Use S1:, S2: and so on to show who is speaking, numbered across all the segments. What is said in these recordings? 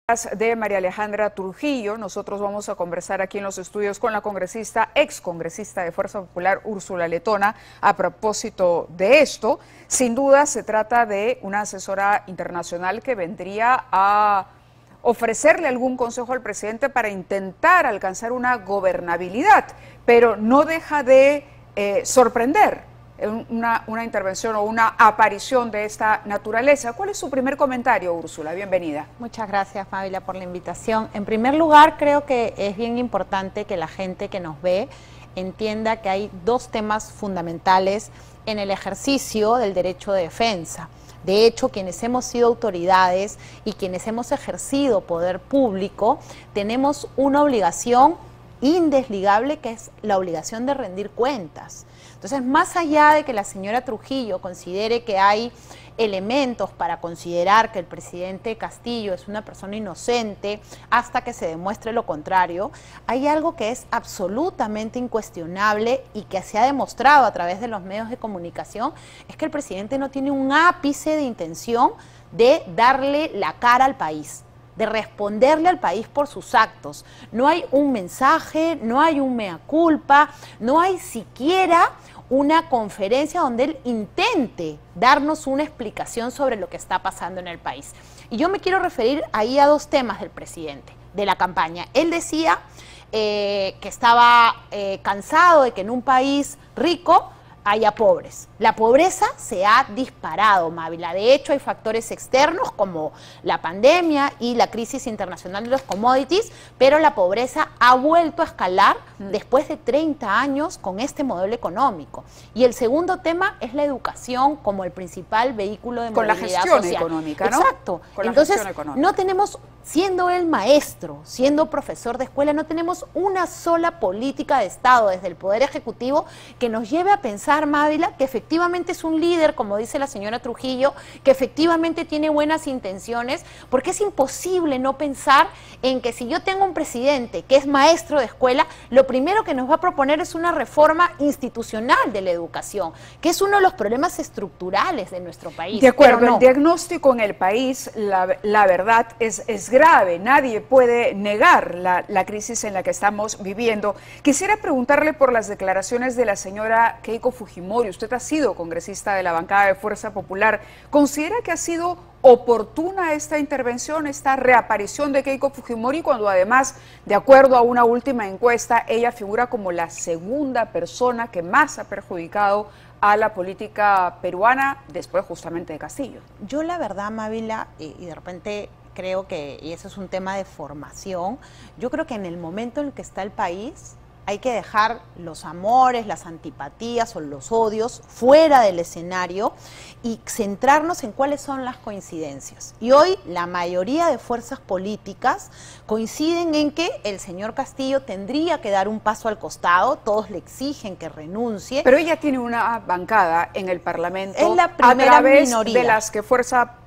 S1: De María Alejandra Trujillo. Nosotros vamos a conversar aquí en los estudios con la congresista, excongresista de Fuerza Popular, Úrsula Letona, a propósito de esto. Sin duda se trata de una asesora internacional que vendría a ofrecerle algún consejo al presidente para intentar alcanzar una gobernabilidad, pero no deja de sorprender una intervención o una aparición de esta naturaleza. ¿Cuál es su primer comentario, Úrsula? Bienvenida.
S2: Muchas gracias, Fabiola, por la invitación. En primer lugar, creo que es bien importante que la gente que nos ve entienda que hay dos temas fundamentales en el ejercicio del derecho de defensa. De hecho, quienes hemos sido autoridades y quienes hemos ejercido poder público, tenemos una obligación indesligable, que es la obligación de rendir cuentas. Entonces, más allá de que la señora Trujillo considere que hay elementos para considerar que el presidente Castillo es una persona inocente hasta que se demuestre lo contrario, hay algo que es absolutamente incuestionable y que se ha demostrado a través de los medios de comunicación, es que el presidente no tiene un ápice de intención de darle la cara al país, de responderle al país por sus actos. No hay un mensaje, no hay un mea culpa, no hay siquiera una conferencia donde él intente darnos una explicación sobre lo que está pasando en el país. Y yo me quiero referir ahí a dos temas del presidente, de la campaña. Él decía que estaba cansado de que en un país rico haya pobres. La pobreza se ha disparado, Mávila. De hecho, hay factores externos como la pandemia y la crisis internacional de los commodities, pero la pobreza ha vuelto a escalar después de 30 años con este modelo económico. Y el segundo tema es la educación como el principal vehículo de movilidad social.
S1: Con la gestión económica, ¿no?
S2: Exacto. Entonces, no tenemos, siendo él maestro, siendo profesor de escuela, no tenemos una sola política de Estado desde el Poder Ejecutivo que nos lleve a pensar, Mávila, que efectivamente es un líder, como dice la señora Trujillo, que efectivamente tiene buenas intenciones, porque es imposible no pensar en que si yo tengo un presidente que es maestro de escuela, lo primero que nos va a proponer es una reforma institucional de la educación, que es uno de los problemas estructurales de nuestro país.
S1: De acuerdo, el diagnóstico en el país, la verdad, es grave. Nadie puede negar la crisis en la que estamos viviendo. Quisiera preguntarle por las declaraciones de la señora Keiko Fujimori. Usted ha sido congresista de la bancada de Fuerza Popular. ¿Considera que ha sido oportuna esta intervención, esta reaparición de Keiko Fujimori, cuando además, de acuerdo a una última encuesta, ella figura como la segunda persona que más ha perjudicado a la política peruana después justamente de Castillo?
S2: Yo la verdad, Mávila, y de repente creo que, y eso es un tema de formación, yo creo que en el momento en el que está el país hay que dejar los amores, las antipatías o los odios fuera del escenario y centrarnos en cuáles son las coincidencias. Y hoy la mayoría de fuerzas políticas coinciden en que el señor Castillo tendría que dar un paso al costado, todos le exigen que renuncie.
S1: Pero ella tiene una bancada en el Parlamento,
S2: es la primera minoría.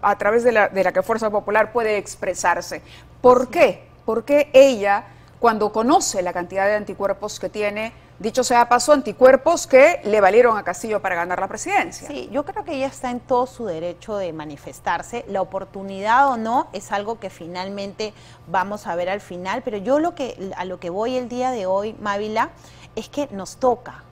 S1: A través de la que Fuerza Popular puede expresarse. ¿Por qué? ¿Por qué ella, cuando conoce la cantidad de anticuerpos que tiene, dicho sea de paso, anticuerpos que le valieron a Castillo para ganar la presidencia?
S2: Sí, yo creo que ella está en todo su derecho de manifestarse. La oportunidad o no es algo que finalmente vamos a ver al final, pero yo a lo que voy el día de hoy, Mávila, es que nos toca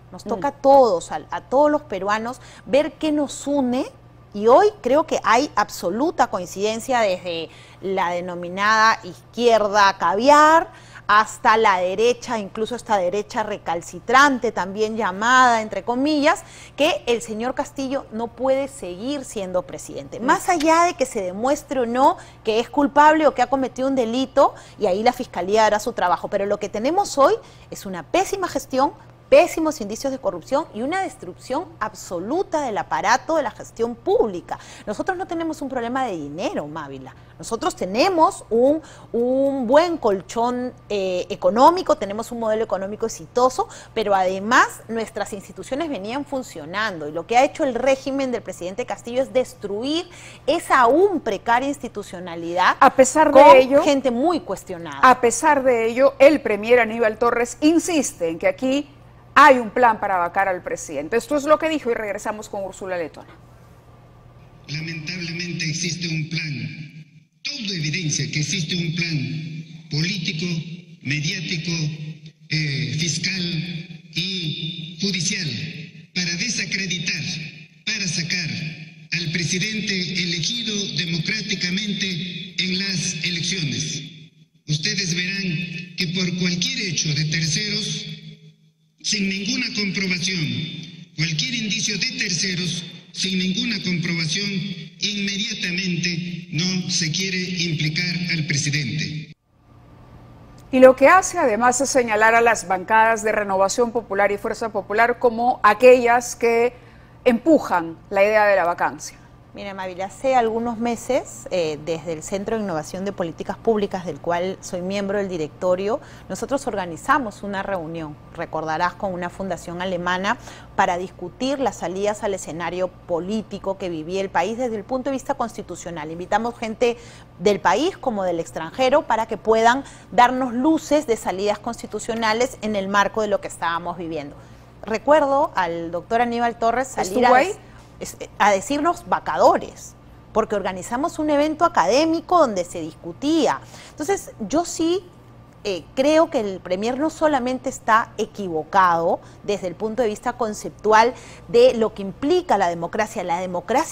S2: a todos, a todos los peruanos, ver qué nos une. Y hoy creo que hay absoluta coincidencia desde la denominada izquierda caviar hasta la derecha, incluso esta derecha recalcitrante, también llamada, entre comillas, que el señor Castillo no puede seguir siendo presidente. Más allá de que se demuestre o no que es culpable o que ha cometido un delito, y ahí la Fiscalía hará su trabajo. Pero lo que tenemos hoy es una pésima gestión, pésimos indicios de corrupción y una destrucción absoluta del aparato de la gestión pública. Nosotros no tenemos un problema de dinero, Mávila. Nosotros tenemos un buen colchón económico, tenemos un modelo económico exitoso, pero además nuestras instituciones venían funcionando y lo que ha hecho el régimen del presidente Castillo es destruir esa aún precaria institucionalidad con gente muy cuestionada.
S1: A pesar de ello, el premier Aníbal Torres insiste en que aquí hay un plan para vacar al presidente. Esto es lo que dijo y regresamos con Úrsula Letona.
S3: Lamentablemente existe un plan todo evidencia que existe un plan político, mediático, fiscal y judicial para desacreditar, para sacar al presidente elegido democráticamente en las elecciones. Ustedes verán que por cualquier hecho de terceros, sin ninguna comprobación, cualquier indicio de terceros, sin ninguna comprobación, inmediatamente no se quiere implicar al presidente.
S1: Y lo que hace además es señalar a las bancadas de Renovación Popular y Fuerza Popular como aquellas que empujan la idea de la vacancia.
S2: Mira, Mávila, hace algunos meses, desde el Centro de Innovación de Políticas Públicas, del cual soy miembro del directorio, nosotros organizamos una reunión, recordarás, con una fundación alemana para discutir las salidas al escenario político que vivía el país desde el punto de vista constitucional. Invitamos gente del país como del extranjero para que puedan darnos luces de salidas constitucionales en el marco de lo que estábamos viviendo. Recuerdo al doctor Aníbal Torres salir a decirnos vacadores, porque organizamos un evento académico donde se discutía. Entonces, yo sí creo que el Premier no solamente está equivocado desde el punto de vista conceptual de lo que implica la democracia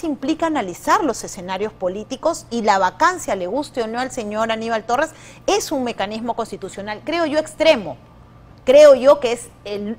S2: implica analizar los escenarios políticos, y la vacancia, le guste o no al señor Aníbal Torres, es un mecanismo constitucional, creo yo, extremo. Creo yo que es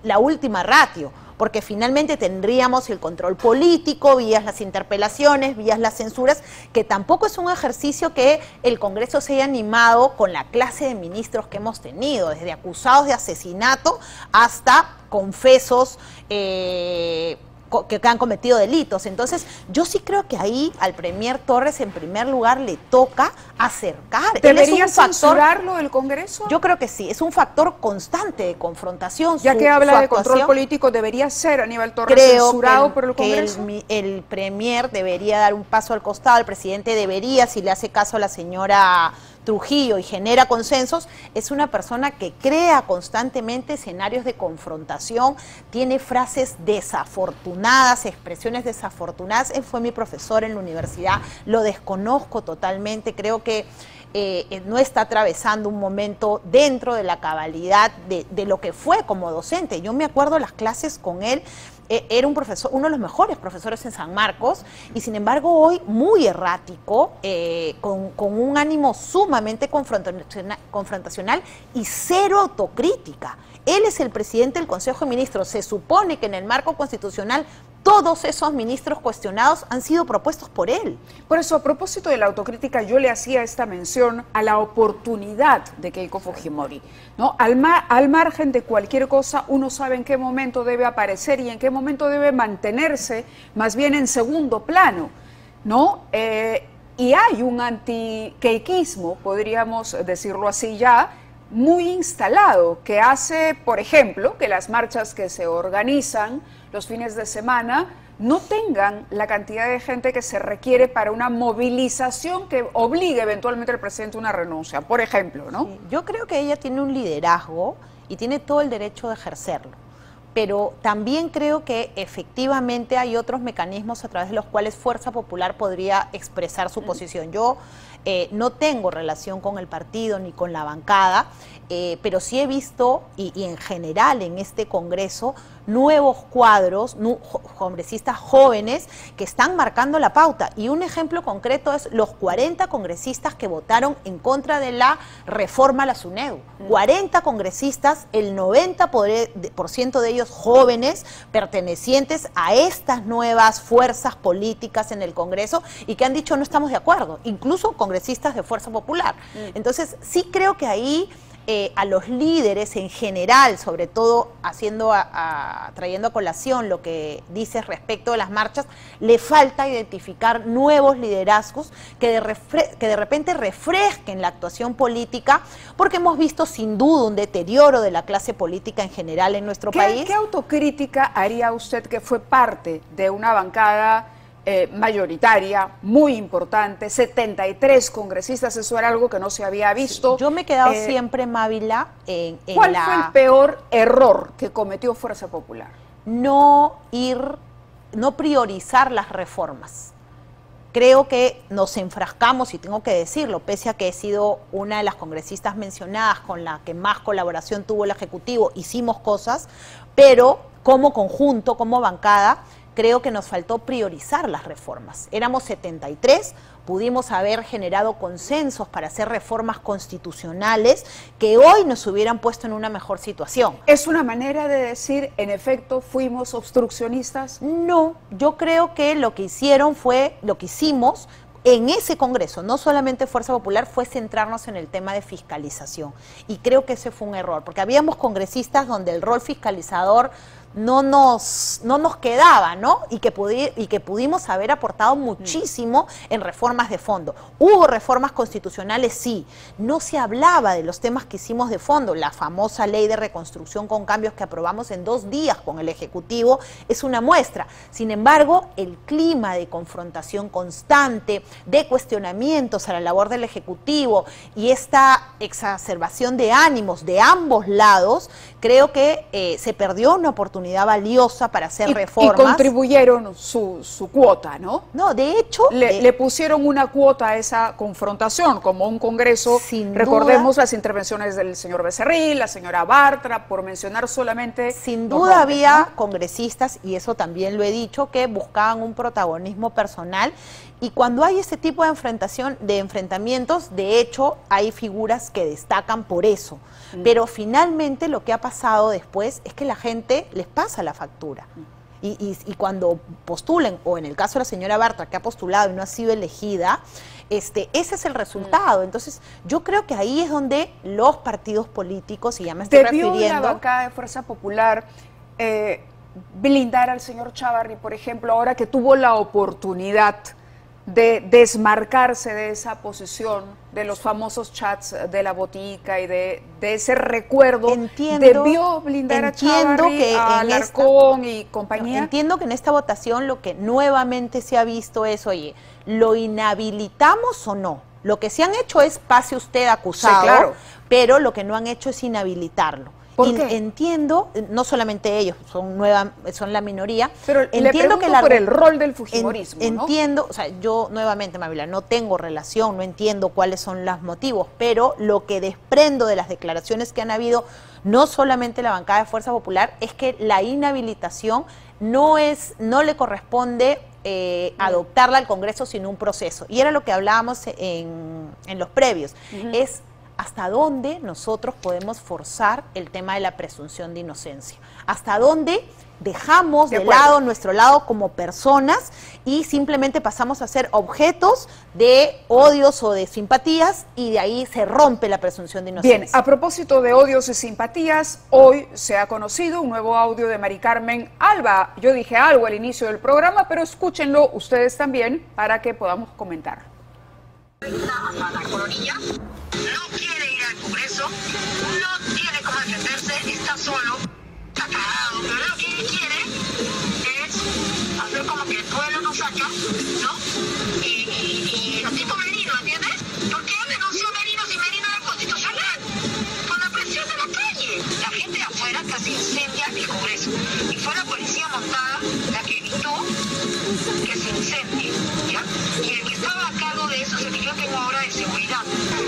S2: la última ratio, porque finalmente tendríamos el control político, vías las interpelaciones, vías las censuras, que tampoco es un ejercicio que el Congreso se haya animado con la clase de ministros que hemos tenido, desde acusados de asesinato hasta confesos que han cometido delitos. Entonces, yo sí creo que ahí al Premier Torres, en primer lugar, le toca acercar.
S1: ¿Debería censurarlo el Congreso?
S2: Yo creo que sí, es un factor constante de confrontación.
S1: Ya que habla de control político, ¿debería ser Aníbal Torres censurado por el Congreso?
S2: El Premier debería dar un paso al costado, el presidente debería, si le hace caso a la señora Trujillo y genera consensos, es una persona que crea constantemente escenarios de confrontación, tiene frases desafortunadas, expresiones desafortunadas. Él fue mi profesor en la universidad, lo desconozco totalmente, creo que no está atravesando un momento dentro de la cabalidad de lo que fue como docente. Yo me acuerdo las clases con él. Era un profesor, uno de los mejores profesores en San Marcos, y sin embargo hoy muy errático, con un ánimo sumamente confrontacional y cero autocrítica. Él es el presidente del Consejo de Ministros. Se supone que en el marco constitucional todos esos ministros cuestionados han sido propuestos por él.
S1: Por eso, a propósito de la autocrítica, yo le hacía esta mención a la oportunidad de Keiko Fujimori, ¿no? Al margen de cualquier cosa, uno sabe en qué momento debe aparecer y en qué momento debe mantenerse más bien en segundo plano, ¿no? Y hay un anti-keikismo, podríamos decirlo así ya, muy instalado, que hace, por ejemplo, que las marchas que se organizan los fines de semana no tengan la cantidad de gente que se requiere para una movilización que obligue eventualmente al presidente a una renuncia, por ejemplo, ¿no?
S2: Sí, yo creo que ella tiene un liderazgo y tiene todo el derecho de ejercerlo, pero también creo que efectivamente hay otros mecanismos a través de los cuales Fuerza Popular podría expresar su posición. Yo no tengo relación con el partido ni con la bancada, pero sí he visto, y en general en este Congreso, nuevos cuadros, congresistas jóvenes que están marcando la pauta. Y un ejemplo concreto es los 40 congresistas que votaron en contra de la reforma a la SUNEDU. 40 congresistas, el 90% de ellos jóvenes, pertenecientes a estas nuevas fuerzas políticas en el Congreso, y que han dicho no estamos de acuerdo, incluso congresistas de Fuerza Popular. Entonces sí creo que ahí a los líderes en general, sobre todo trayendo a colación lo que dices respecto de las marchas, le falta identificar nuevos liderazgos que de repente refresquen la actuación política, porque hemos visto sin duda un deterioro de la clase política en general en nuestro país.
S1: ¿Qué autocrítica haría usted, que fue parte de una bancada mayoritaria, muy importante, 73 congresistas, eso era algo que no se había visto?
S2: Sí, yo me he quedado siempre, Mávila,
S1: ¿Cuál fue el peor error que cometió Fuerza Popular?
S2: No priorizar las reformas. creo que nos enfrascamos, y tengo que decirlo, pese a que he sido una de las congresistas mencionadas con la que más colaboración tuvo el Ejecutivo, hicimos cosas, pero como conjunto, como bancada, creo que nos faltó priorizar las reformas. Éramos 73, pudimos haber generado consensos para hacer reformas constitucionales que hoy nos hubieran puesto en una mejor situación.
S1: ¿Es una manera de decir, en efecto, fuimos obstruccionistas?
S2: No, yo creo que lo que hicimos en ese Congreso, no solamente Fuerza Popular, fue centrarnos en el tema de fiscalización. Y creo que ese fue un error, porque habíamos congresistas donde el rol fiscalizador no nos quedaba, ¿no? Y que pudimos haber aportado muchísimo en reformas de fondo. Hubo reformas constitucionales, sí. No se hablaba de los temas que hicimos de fondo. La famosa ley de reconstrucción con cambios que aprobamos en 2 días con el Ejecutivo es una muestra. Sin embargo, el clima de confrontación constante, de cuestionamientos a la labor del Ejecutivo y esta exacerbación de ánimos de ambos lados, creo que se perdió una oportunidad valiosa para hacer reformas.
S1: Y contribuyeron su cuota, ¿no?
S2: No, de hecho...
S1: Le pusieron una cuota a esa confrontación, como un Congreso.
S2: Sin
S1: recordemos
S2: duda,
S1: las intervenciones del señor Becerril, la señora Bartra, por mencionar solamente...
S2: Sin duda había congresistas, y eso también lo he dicho, que buscaban un protagonismo personal. Y cuando hay ese tipo de enfrentamientos, de hecho, hay figuras que destacan por eso. Pero finalmente lo que ha pasado después es que la gente les pasa la factura. Y cuando postulen, o en el caso de la señora Bartra, que ha postulado y no ha sido elegida, ese es el resultado. Entonces, yo creo que ahí es donde los partidos políticos, y ya me estoy refiriendo...
S1: ¿Debió la bancada de Fuerza Popular blindar al señor Chávarri, por ejemplo, ahora que tuvo la oportunidad de desmarcarse de esa posición, de los famosos chats de la botica y de ese recuerdo? ¿Debió blindar a Chávarri, a Alarcón y compañía?
S2: Entiendo que en esta votación lo que nuevamente se ha visto es, oye, ¿lo inhabilitamos o no? Lo que se han hecho es pase usted acusado, sí, claro, pero lo que no han hecho es inhabilitarlo.
S1: ¿Por qué?
S2: Entiendo, no solamente ellos, son la minoría,
S1: pero
S2: entiendo
S1: que por el rol del fujimorismo,
S2: entiendo,
S1: ¿no?
S2: O sea, yo nuevamente, Mávila, no tengo relación, no entiendo cuáles son los motivos, pero lo que desprendo de las declaraciones que han habido, no solamente la bancada de Fuerza Popular, es que la inhabilitación no le corresponde adoptarla al Congreso, sino un proceso. Y era lo que hablábamos en los previos, es hasta dónde nosotros podemos forzar el tema de la presunción de inocencia, hasta dónde dejamos de lado nuestro lado como personas y simplemente pasamos a ser objetos de odios o de simpatías, y de ahí se rompe la presunción de inocencia.
S1: Bien, a propósito de odios y simpatías, hoy se ha conocido un nuevo audio de Mari Carmen Alba. Yo dije algo al inicio del programa, pero escúchenlo ustedes también para que podamos comentar.
S4: Ana Coronilla no quiere ir al Congreso, no tiene cómo defenderse, está solo, está cagado, pero lo que él quiere es hacer como que el pueblo nos saca, ¿no? Y lo tipo Merino, ¿entiendes? ¿Por qué denunció Merino si Merino era constitucional? Con la presión de la calle. La gente de afuera casi incendia el Congreso. Y fue la policía montada la que evitó que se incendie, ¿ya? Y el que estaba a cargo de eso es el que yo tengo ahora de seguridad.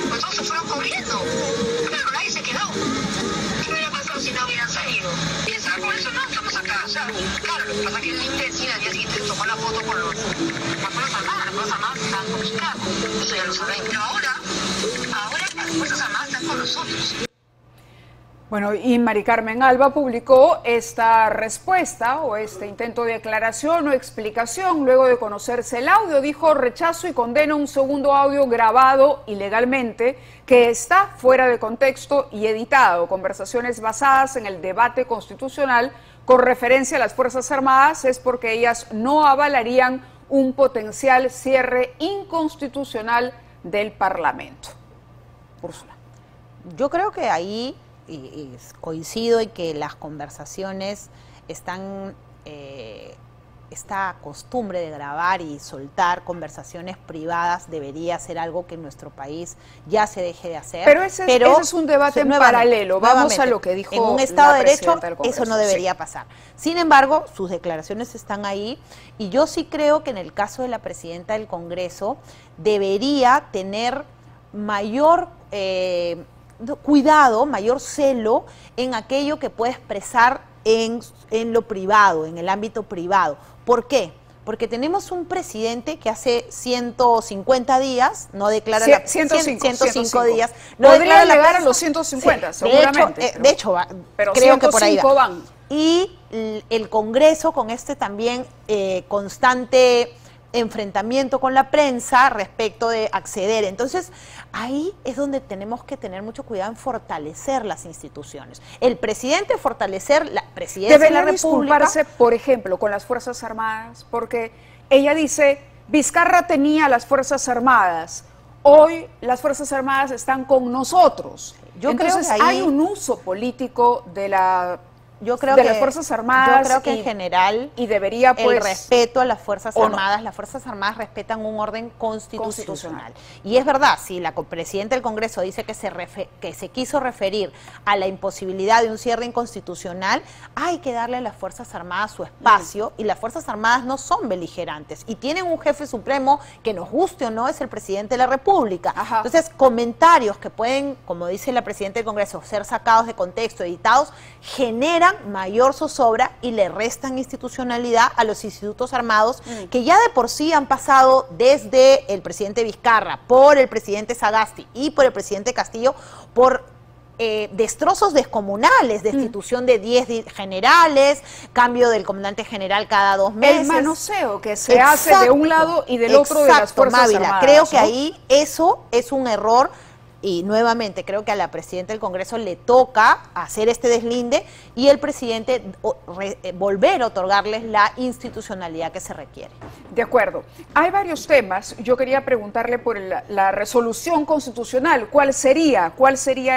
S4: Pues todos se fueron corriendo. Claro, nadie se quedó. ¿Qué hubiera pasado si no hubieran salido? Piensa, por eso no estamos acá. O sea, claro, lo que pasa es que el intensivo al día siguiente tomó la foto con las Fuerzas Armadas. Las Fuerzas Armadas están con Chicago. Eso ya lo saben. Pero ahora las Fuerzas Armadas están con nosotros.
S1: Bueno, y Mari Carmen Alba publicó esta respuesta o este intento de aclaración o explicación luego de conocerse el audio. Dijo: rechazo y condeno un segundo audio grabado ilegalmente que está fuera de contexto y editado. Conversaciones basadas en el debate constitucional con referencia a las Fuerzas Armadas es porque ellas no avalarían un potencial cierre inconstitucional del Parlamento. Úrsula.
S2: Yo creo que ahí... y coincido en que las conversaciones están esta costumbre de grabar y soltar conversaciones privadas debería ser algo que en nuestro país ya se deje de hacer.
S1: Pero ese es un debate en paralelo. Vamos a lo que dijo
S2: en un Estado de Derecho,
S1: eso
S2: no debería pasar. Sin embargo, sus declaraciones están ahí y yo sí creo que en el caso de la presidenta del Congreso debería tener mayor cuidado, mayor celo en aquello que puede expresar en lo privado, en el ámbito privado. ¿Por qué? Porque tenemos un presidente que hace 150 días no declara 105 días.
S1: No podría llegar a los 150,
S2: sí,
S1: seguramente.
S2: De hecho,
S1: pero
S2: creo que por ahí va.
S1: Van.
S2: Y el Congreso con este también constante enfrentamiento con la prensa respecto de acceder. Entonces, ahí es donde tenemos que tener mucho cuidado en fortalecer las instituciones. El presidente fortalecer la presidencia de la República.
S1: Disculparse, por ejemplo, con las Fuerzas Armadas, porque ella dice, Vizcarra tenía las Fuerzas Armadas, hoy las Fuerzas Armadas están con nosotros. Entonces, creo que hay un uso político de las Fuerzas Armadas.
S2: Yo creo que en general
S1: y debería, pues,
S2: el respeto a las Fuerzas Armadas. Las Fuerzas Armadas respetan un orden constitucional. Y es verdad, si la presidenta del Congreso dice que se quiso referir a la imposibilidad de un cierre inconstitucional, hay que darle a las Fuerzas Armadas su espacio, y las Fuerzas Armadas no son beligerantes y tienen un jefe supremo que, nos guste o no, es el presidente de la República.
S1: Ajá.
S2: Entonces, comentarios que pueden, como dice la presidenta del Congreso, ser sacados de contexto, editados, generan mayor zozobra y le restan institucionalidad a los institutos armados que ya de por sí han pasado desde el presidente Vizcarra, por el presidente Sagasti y por el presidente Castillo, por destrozos descomunales, destitución de 10 generales, cambio del comandante general cada 2 meses.
S1: El manoseo que se hace de un lado y del otro de las Fuerzas Armadas.
S2: Creo que ahí eso es un error. Y nuevamente creo que a la presidenta del Congreso le toca hacer este deslinde y el presidente volver a otorgarles la institucionalidad que se requiere.
S1: De acuerdo. Hay varios temas. Yo quería preguntarle por la resolución constitucional. ¿Cuál sería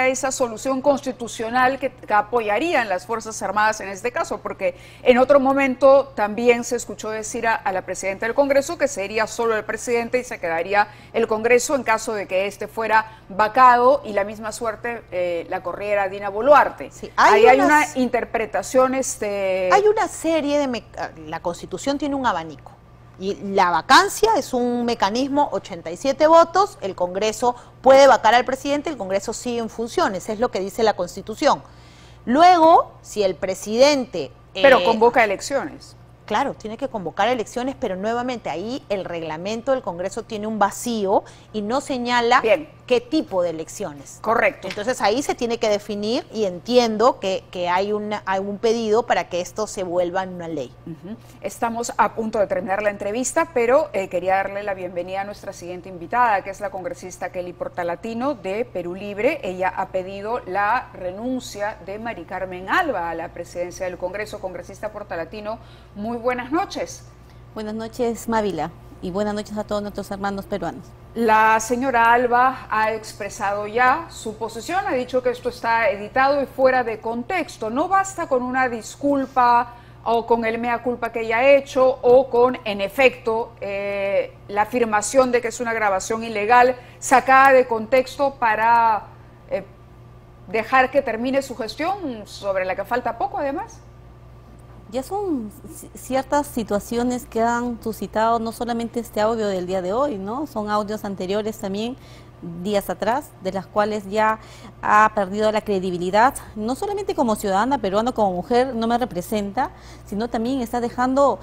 S1: esa solución constitucional que apoyarían las Fuerzas Armadas en este caso? Porque en otro momento también se escuchó decir a la presidenta del Congreso que sería solo el presidente y se quedaría el Congreso en caso de que este fuera vacado y la misma suerte la corriera Dina Boluarte.
S2: Sí,
S1: hay una interpretación.
S2: Hay una serie de... La Constitución tiene un abanico. Y la vacancia es un mecanismo, 87 votos, el Congreso puede vacar al presidente, el Congreso sigue en funciones, es lo que dice la Constitución. Luego, si el presidente...
S1: Pero convoca elecciones.
S2: Claro, tiene que convocar elecciones, pero nuevamente ahí el reglamento del Congreso tiene un vacío y no señala qué tipo de elecciones.
S1: Correcto.
S2: Entonces ahí se tiene que definir y entiendo que hay un pedido para que esto se vuelva en una ley.
S1: Estamos a punto de terminar la entrevista, pero quería darle la bienvenida a nuestra siguiente invitada, que es la congresista Kelly Portalatino de Perú Libre. Ella ha pedido la renuncia de Mari Carmen Alba a la presidencia del Congreso. Congresista Portalatino, muy buenas noches.
S5: Buenas noches, Mávila, y buenas noches a todos nuestros hermanos peruanos.
S1: La señora Alba ha expresado ya su posición, ha dicho que esto está editado y fuera de contexto. No basta con una disculpa o con el mea culpa que ella ha hecho o con, en efecto, la afirmación de que es una grabación ilegal sacada de contexto para dejar que termine su gestión, sobre la que falta poco además.
S5: Ya son ciertas situaciones que han suscitado no solamente este audio del día de hoy, ¿no? Son audios anteriores también, días atrás, de las cuales ya ha perdido la credibilidad, no solamente como ciudadana peruana, como mujer, no me representa, sino también está dejando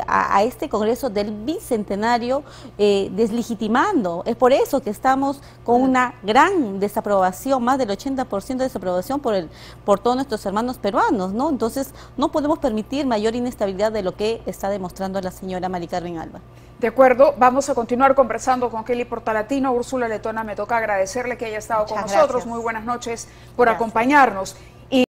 S5: a este Congreso del Bicentenario deslegitimando. Es por eso que estamos con una gran desaprobación, más del 80% de desaprobación por todos nuestros hermanos peruanos, ¿no? Entonces no podemos permitir mayor inestabilidad de lo que está demostrando la señora Mari Carmen Alba.
S1: De acuerdo, vamos a continuar conversando con Kelly Portalatino. Úrsula Letona, me toca agradecerle que haya estado con nosotros. Muy buenas noches por acompañarnos.